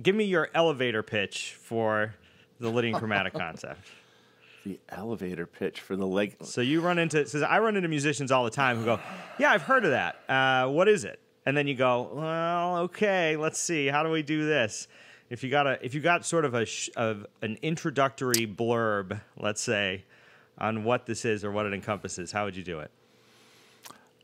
give me your elevator pitch for the Lydian chromatic concept. The elevator pitch for the leg. So you run into, says I run into musicians all the time who go, yeah, I've heard of that. What is it? And then you go, well, okay, let's see. How do we do this? If you got sort of an introductory blurb, let's say, on what this is or what it encompasses, how would you do it?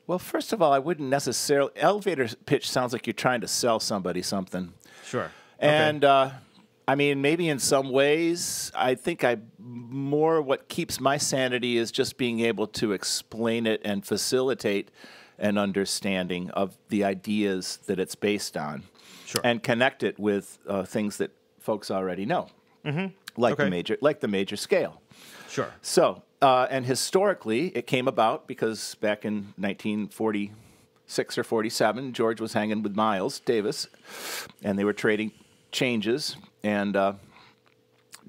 Well, first of all, I wouldn't necessarily. Elevator pitch sounds like you're trying to sell somebody something. Sure. And I mean, maybe in some ways, I think what keeps my sanity is just being able to explain it and facilitate an understanding of the ideas that it's based on, sure, and connect it with things that folks already know, like the major scale. Sure. So, and historically, it came about because back in 1946 or 47, George was hanging with Miles Davis, and they were trading changes. And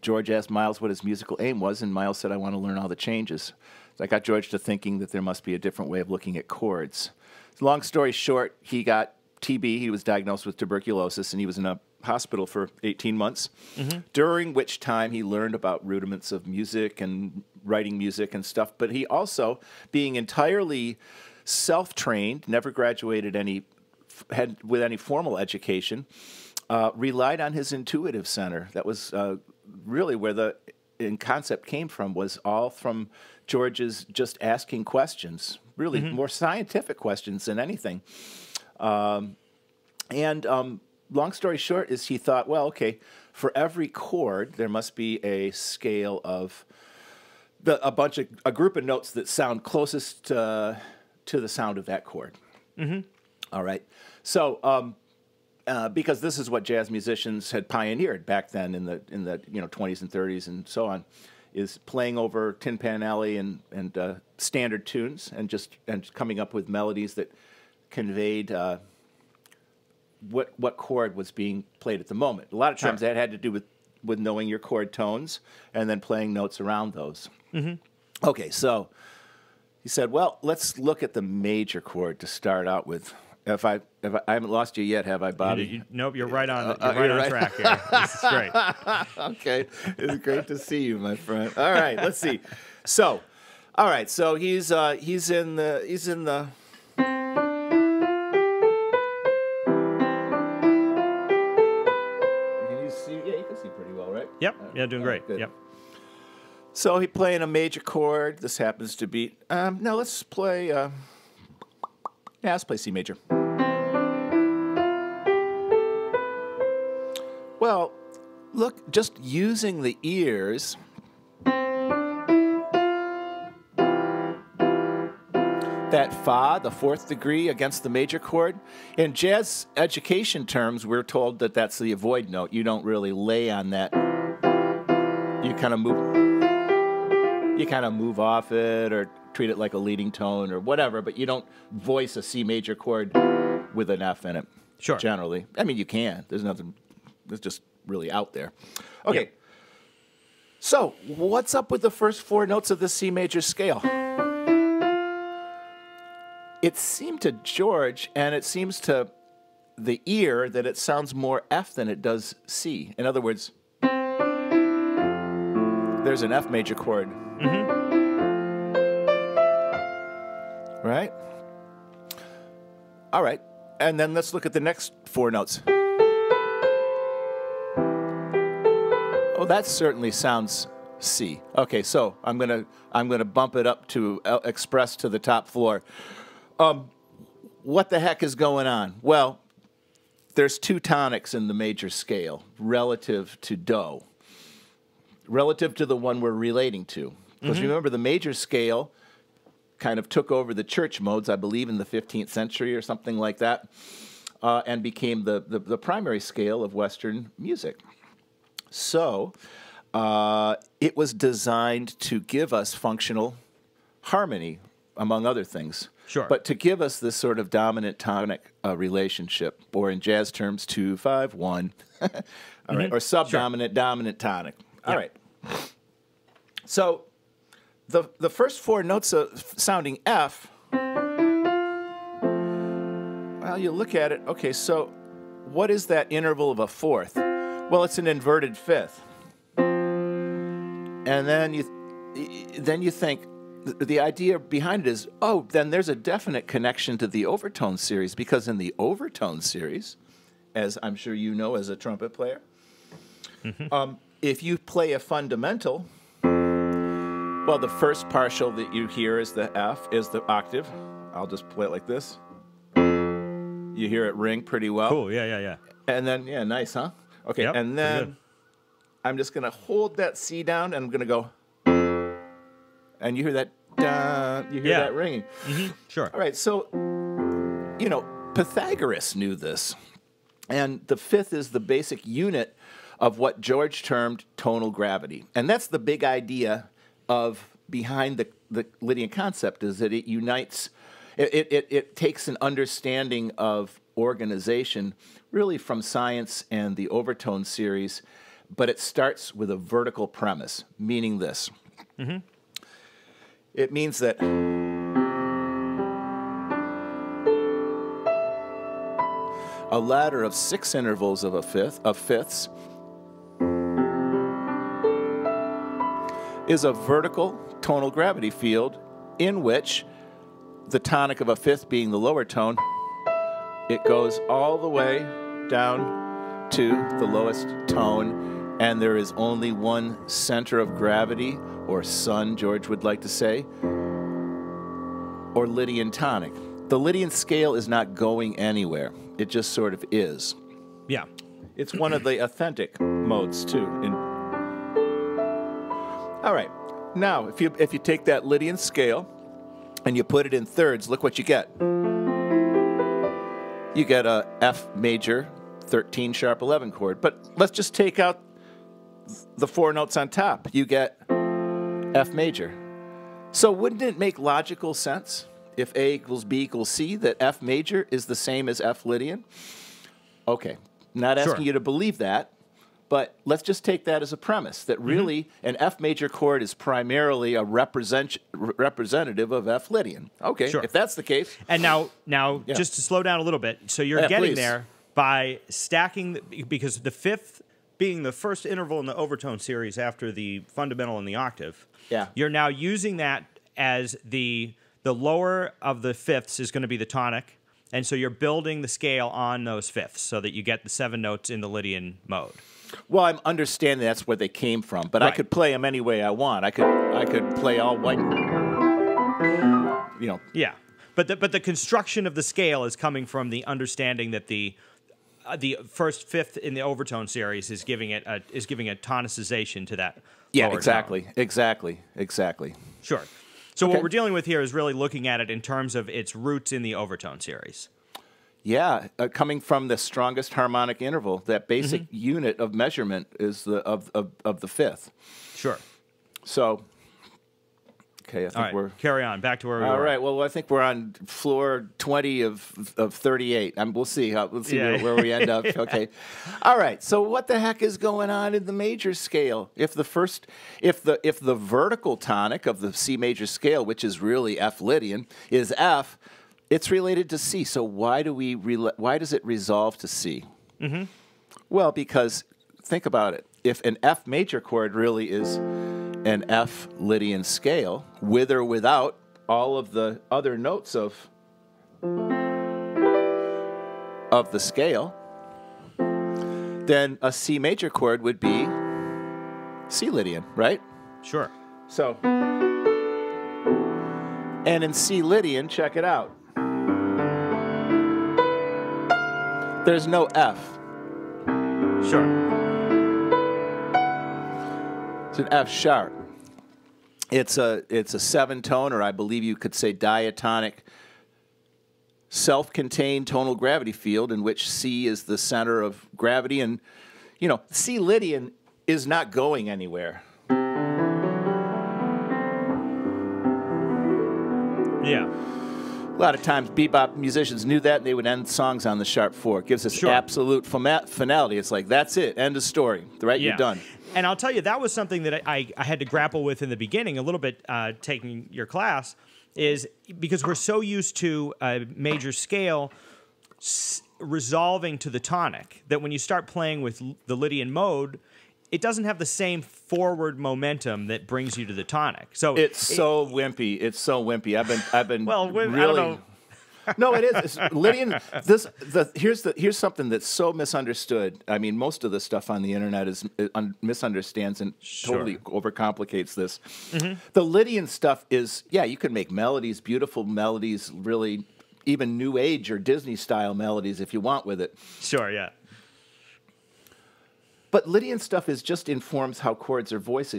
George asked Miles what his musical aim was, and Miles said, I want to learn all the changes. So I got George to thinking that there must be a different way of looking at chords. Long story short, he got TB. He was diagnosed with tuberculosis, and he was in a hospital for 18 months, during which time he learned about rudiments of music and writing music and stuff. But he also, being entirely self-trained, never graduated with any formal education, relied on his intuitive center. That was really where the concept came from, was all from George's just asking questions, really more scientific questions than anything. Long story short is he thought, well, okay, for every chord, there must be a scale of a group of notes that sound closest to the sound of that chord. All right. So, because this is what jazz musicians had pioneered back then in the 20s and 30s and so on, is playing over Tin Pan Alley and standard tunes and coming up with melodies that conveyed what chord was being played at the moment. A lot of times that had to do with knowing your chord tones and then playing notes around those. Okay, so he said, well, let's look at the major chord to start out with. If I haven't lost you yet, have I, Bobby? Nope, you're right on. You're on track here. This is great. Okay, it's great to see you, my friend. All right, let's see. So, all right, so he's in the. Can you see? Yeah, you can see pretty well, right? Yep. Yeah, doing great. Good. Yep. So he playing a major chord. This happens to be. No, let's play. Let's play C major. Well, look, just using the ears, that fa, the fourth degree against the major chord, in jazz education terms, we're told that that's the avoid note. You don't really lay on that. You kind of move off it or treat it like a leading tone or whatever, but you don't voice a C major chord with an F in it. Sure. Generally. I mean, you can. There's nothing, it's just really out there. Okay. Yep. So, what's up with the first four notes of the C major scale? It seemed to George, and it seems to the ear, that it sounds more F than it does C. In other words, there's an F major chord. Right? All right. And then let's look at the next four notes. Oh, that certainly sounds C. Okay, so I'm gonna bump it up to express to the top floor. What the heck is going on? Well, there's two tonics in the major scale relative to Do, relative to the one we're relating to. Because remember, the major scale kind of took over the church modes, I believe, in the 15th century or something like that, and became the primary scale of Western music. So it was designed to give us functional harmony, among other things. Sure. But to give us this sort of dominant tonic relationship, or in jazz terms, 2-5-1, all right, or subdominant, dominant tonic. All right. So the first four notes of sounding F, well, you look at it, okay, so what is that interval of a fourth? Well, it's an inverted fifth. And then you think, the idea behind it is, oh, then there's a definite connection to the overtone series, because in the overtone series, as I'm sure you know as a trumpet player, if you play a fundamental, well, the first partial that you hear is the F, is the octave. I'll just play it like this. You hear it ring pretty well. Cool, yeah. And then, yeah, nice, huh? Okay, Yep, and then I'm just going to hold that C down, and I'm going to go, and you hear that, you hear that ringing. Sure. All right, so, you know, Pythagoras knew this, and the fifth is the basic unit of what George termed tonal gravity. And that's the big idea of behind the Lydian concept, is that it unites, it takes an understanding of organization really from science and the overtone series, but it starts with a vertical premise, meaning this. It means that a ladder of 6 intervals of fifths is a vertical tonal gravity field in which the tonic of a fifth being the lower tone, it goes all the way down to the lowest tone, and there is only one center of gravity, or sun, George would like to say, or Lydian tonic. The Lydian scale is not going anywhere. It just sort of is. Yeah. It's one of the authentic modes, too. All right. Now, if you take that Lydian scale and you put it in thirds, look what you get. You get a F major 13 sharp 11 chord. But let's just take out the 4 notes on top. You get F major. So wouldn't it make logical sense, if A equals B equals C, that F major is the same as F Lydian? Okay, not asking you to believe that, but let's just take that as a premise, that really an F major chord is primarily a representative of F Lydian. Okay, if that's the case. And now just to slow down a little bit, so you're getting there by stacking, because the fifth being the first interval in the overtone series after the fundamental and the octave, you're now using that as the lower of the fifths is going to be the tonic, and so you're building the scale on those fifths so that you get the 7 notes in the Lydian mode. Well, I'm understanding that's where they came from, but I could play them any way I want. I could play all white, you know. Yeah, but the construction of the scale is coming from the understanding that the first fifth in the overtone series is giving it a tonicization to that. Yeah, lower exactly, tone. exactly. Sure. So what we're dealing with here is really looking at it in terms of its roots in the overtone series. Yeah, coming from the strongest harmonic interval, that basic unit of measurement is of the fifth. Sure. So, okay, I think we're carry on back to where we were. All right. Well, I think we're on floor 20 of 38. We'll see where we end up. Okay. All right. So what the heck is going on in the major scale? If the vertical tonic of the C major scale, which is really F Lydian, is F, it's related to C. So why does it resolve to C? Well, because think about it. If an F major chord really is an F Lydian scale, with or without all of the other notes of the scale, then a C major chord would be C Lydian, right? Sure. So, and in C Lydian, check it out. There's no F. Sure. It's an F sharp. It's a 7-tone, or I believe you could say diatonic, self-contained tonal gravity field in which C is the center of gravity. And, you know, C Lydian is not going anywhere. Yeah. A lot of times bebop musicians knew that, and they would end songs on the sharp 4. It gives us absolute finality. It's like, that's it, end of story, right? You're done. And I'll tell you, that was something that I had to grapple with in the beginning, a little bit taking your class, is because we're so used to a major scale, resolving to the tonic, that when you start playing with the Lydian mode, it doesn't have the same forward momentum that brings you to the tonic. So so wimpy. It's so wimpy. I've been well, really. I don't know. No, it is. It's Lydian. Here's something that's so misunderstood. I mean, most of the stuff on the internet is misunderstands and totally overcomplicates this. Mm-hmm. The Lydian stuff is, you can make melodies, beautiful melodies, really even New Age or Disney style melodies if you want with it. Sure, yeah. But Lydian stuff just informs how chords are voiced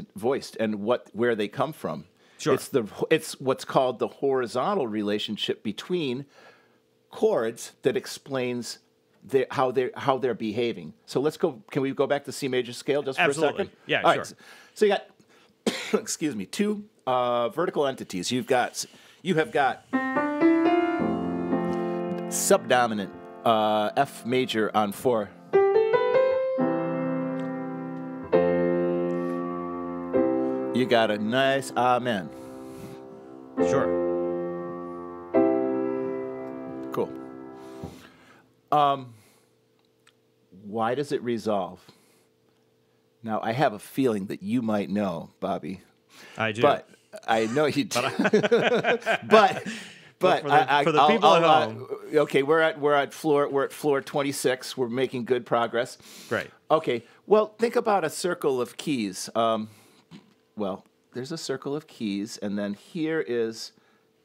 and where they come from. Sure. It's what's called the horizontal relationship between chords that explains how they're behaving. So let's go. Can we go back to C major scale just for a second? Yeah, all sure. Right, so you got excuse me, two vertical entities. You have got subdominant F major on 4. You got a nice amen. Sure. Cool. Why does it resolve? Now, I have a feeling that you might know, Bobby. I do. But I know you do. but for the people at home. Okay, we're at floor 26. We're making good progress. Great. Okay. Well, think about a circle of keys. Well, there's a circle of keys, and then here is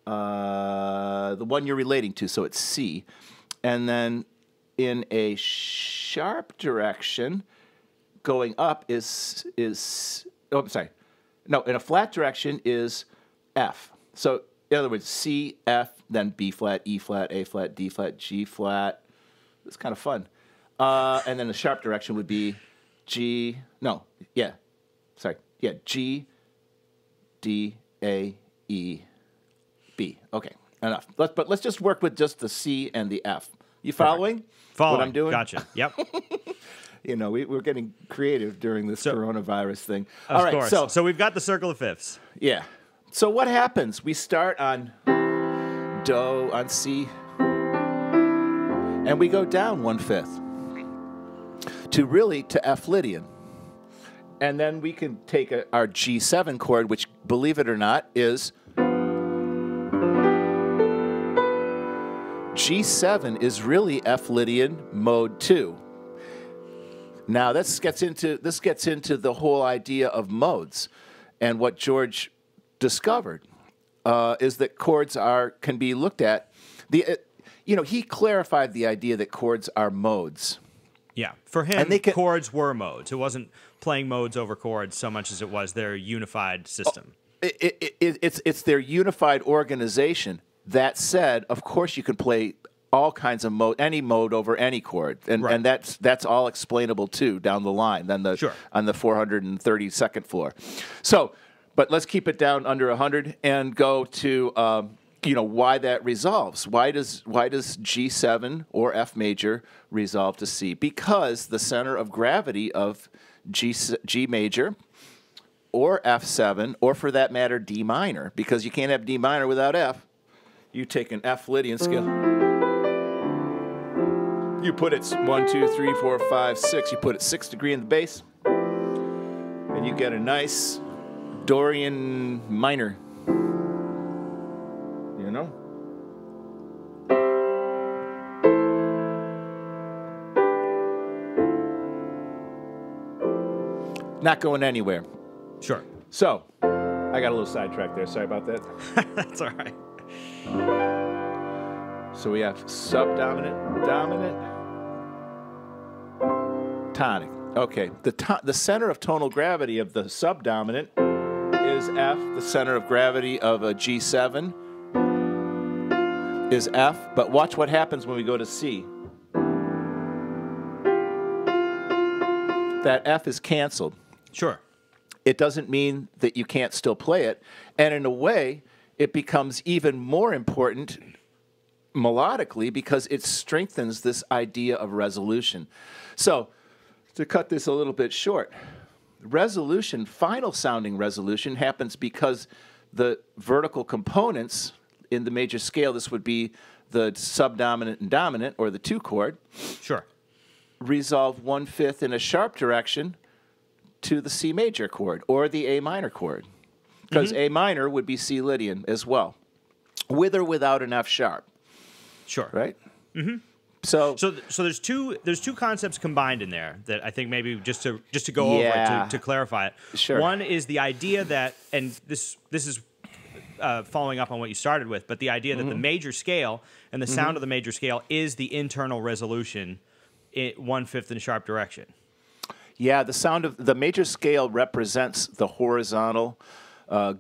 the one you're relating to, so it's C. And then in a sharp direction, going up is I'm sorry. No, in a flat direction is F. So in other words, C, F, then B flat, E flat, A flat, D flat, G flat. It's kind of fun. And then the sharp direction would be G, G, D, A, E, B. Okay, enough. But let's just work with just the C and the F. You following? Perfect. Following. What I'm doing? Gotcha. Yep. We're getting creative during this coronavirus thing. Of course. So we've got the circle of fifths. Yeah. So what happens? We start on Do, on C, and we go down 1/5 to F Lydian. And then we can take our G7 chord, which, believe it or not, is G7 is really F Lydian mode 2. Now this gets into the whole idea of modes, and what George discovered is that chords can be looked at. He clarified the idea that chords are modes. Yeah, for him, chords were modes. It wasn't playing modes over chords so much as it was their unified system. It's their unified organization. That said, of course, you can play all kinds of any mode over any chord, and that's all explainable too down the line. Then on the 432nd floor. So, but let's keep it down under 100 and go to why that resolves. Why does G7 or F major resolve to C? Because the center of gravity of G major or F7, or for that matter D minor, because you can't have D minor without F. You take an F Lydian scale. You put it 1, 2, 3, 4, 5, 6. You put it 6th degree in the bass, and you get a nice Dorian minor. You know? Not going anywhere. Sure. So, I got a little sidetracked there. Sorry about that. That's all right. So we have subdominant, dominant, tonic. Okay. The center of tonal gravity of the subdominant is F. The center of gravity of a G7 is F. But watch what happens when we go to C. That F is canceled. Sure. It doesn't mean that you can't still play it. And in a way, it becomes even more important melodically because it strengthens this idea of resolution. So, to cut this a little bit short, resolution, final sounding resolution, happens because the vertical components in the major scale, this would be the subdominant and dominant, or the 2 chord, Sure. resolve 1/5 in a sharp direction to the C major chord or the A minor chord. Because A minor would be C Lydian as well, with or without an F sharp. Sure. Right? Mm-hmm. So there's two concepts combined in there that I think maybe just to go over it to clarify it. Sure. One is the idea that, and this is following up on what you started with, but the idea that the major scale and the sound of the major scale is the internal resolution, 1/5 in a sharp direction. Yeah, the sound of the major scale represents the horizontal,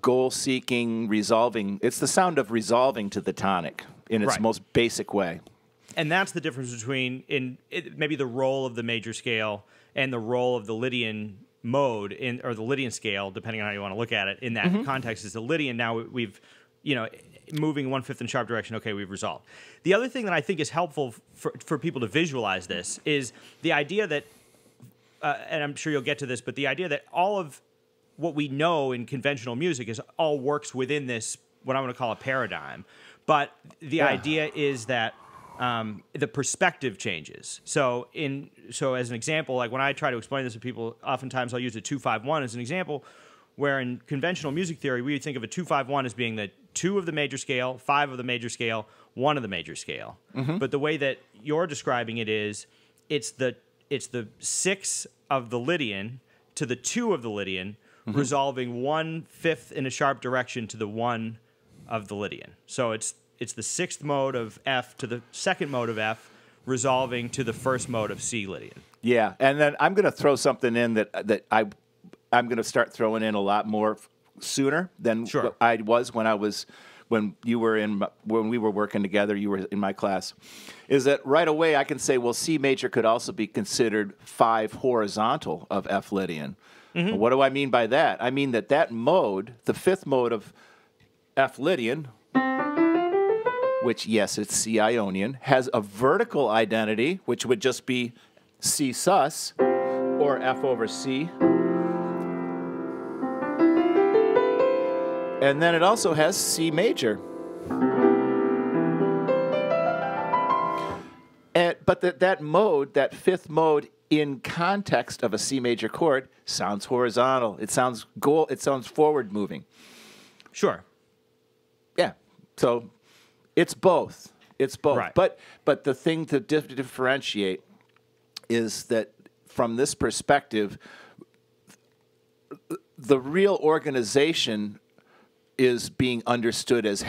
goal-seeking, resolving. It's the sound of resolving to the tonic in its most basic way. And that's the difference between maybe the role of the major scale and the role of the Lydian mode or the Lydian scale, depending on how you want to look at it. In that context, is the Lydian. Now we've, moving 1/5 in sharp direction. Okay, we've resolved. The other thing that I think is helpful for people to visualize this is the idea that, and I'm sure you'll get to this, but the idea that all of what we know in conventional music all works within this, what I'm going to call a paradigm. But the idea is that the perspective changes. So as an example, like when I try to explain this to people, oftentimes I'll use a 2-5-1 as an example, where in conventional music theory, we would think of a 2-5-1 as being the 2 of the major scale, 5 of the major scale, 1 of the major scale. But the way that you're describing it is, it's the 6 of the Lydian to the 2 of the Lydian, resolving 1/5 in a sharp direction to the 1 of the Lydian. So it's the 6th mode of F to the 2nd mode of F, resolving to the 1st mode of C Lydian. Yeah, and then I'm going to throw something in that I'm going to start throwing in a lot more sooner than what I was when we were working together. You were in my class. Is that right away I can say, well, C major could also be considered 5 horizontal of F Lydian. What do I mean by that? I mean that mode, the 5th mode of F Lydian, which, yes, it's C Ionian, has a vertical identity, which would just be C sus, or F over C. And then it also has C major. But that mode, that 5th mode, in context of a C major chord, sounds horizontal. It sounds forward moving. Sure. Yeah. So it's both. It's both. Right. But the thing to differentiate is that from this perspective, the real organization is being understood as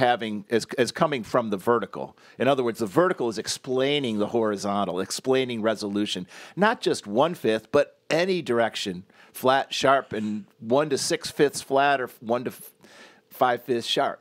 coming from the vertical. In other words, the vertical is explaining the horizontal, explaining resolution, not just 1/5, but any direction, flat, sharp, and 1 to 6/5 flat, or 1 to 5/5 sharp.